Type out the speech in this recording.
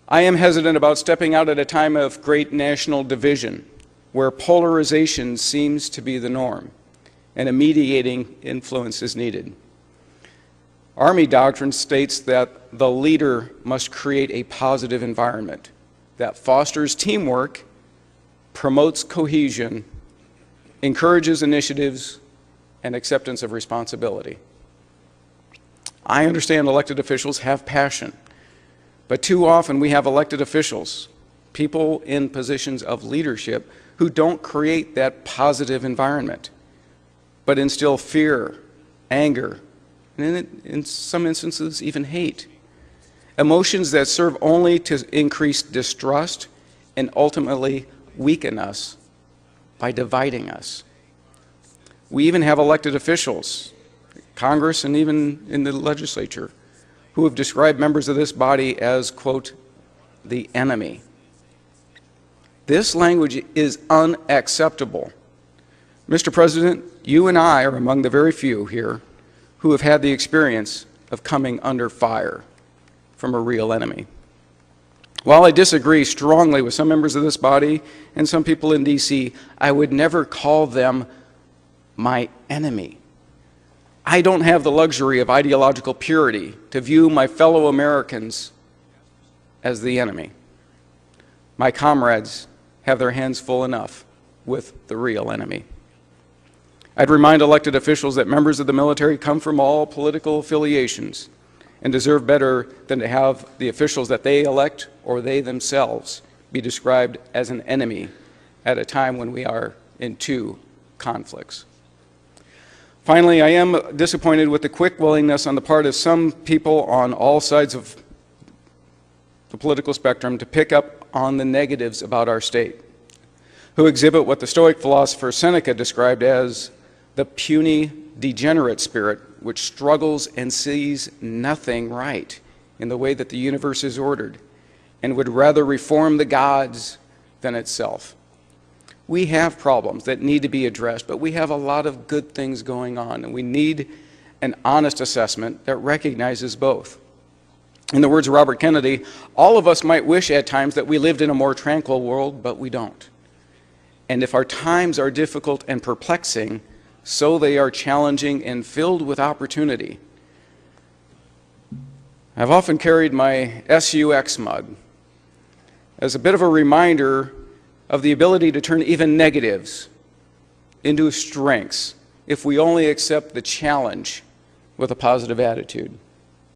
I am hesitant about stepping out at a time of great national division, where polarization seems to be the norm, and a mediating influence is needed. Army doctrine states that the leader must create a positive environment that fosters teamwork, promotes cohesion, encourages initiatives, and acceptance of responsibility. I understand elected officials have passion, but too often we have elected officials, people in positions of leadership, who don't create that positive environment, but instill fear, anger, and in some instances even hate. Emotions that serve only to increase distrust and ultimately weaken us by dividing us. We even have elected officials, Congress and even in the legislature, who have described members of this body as, quote, the enemy. This language is unacceptable. Mr. President, you and I are among the very few here who have had the experience of coming under fire from a real enemy. While I disagree strongly with some members of this body and some people in D.C., I would never call them my enemy. I don't have the luxury of ideological purity to view my fellow Americans as the enemy. My comrades have their hands full enough with the real enemy. I'd remind elected officials that members of the military come from all political affiliations and deserve better than to have the officials that they elect or they themselves be described as an enemy at a time when we are in two conflicts. Finally, I am disappointed with the quick willingness on the part of some people on all sides of the political spectrum to pick up on the negatives about our state, who exhibit what the Stoic philosopher Seneca described as the puny, degenerate spirit which struggles and sees nothing right in the way that the universe is ordered and would rather reform the gods than itself. We have problems that need to be addressed, but we have a lot of good things going on, and we need an honest assessment that recognizes both. In the words of Robert Kennedy, all of us might wish at times that we lived in a more tranquil world, but we don't. And if our times are difficult and perplexing, so they are challenging and filled with opportunity. I've often carried my SUX mug as a bit of a reminder of the ability to turn even negatives into strengths if we only accept the challenge with a positive attitude.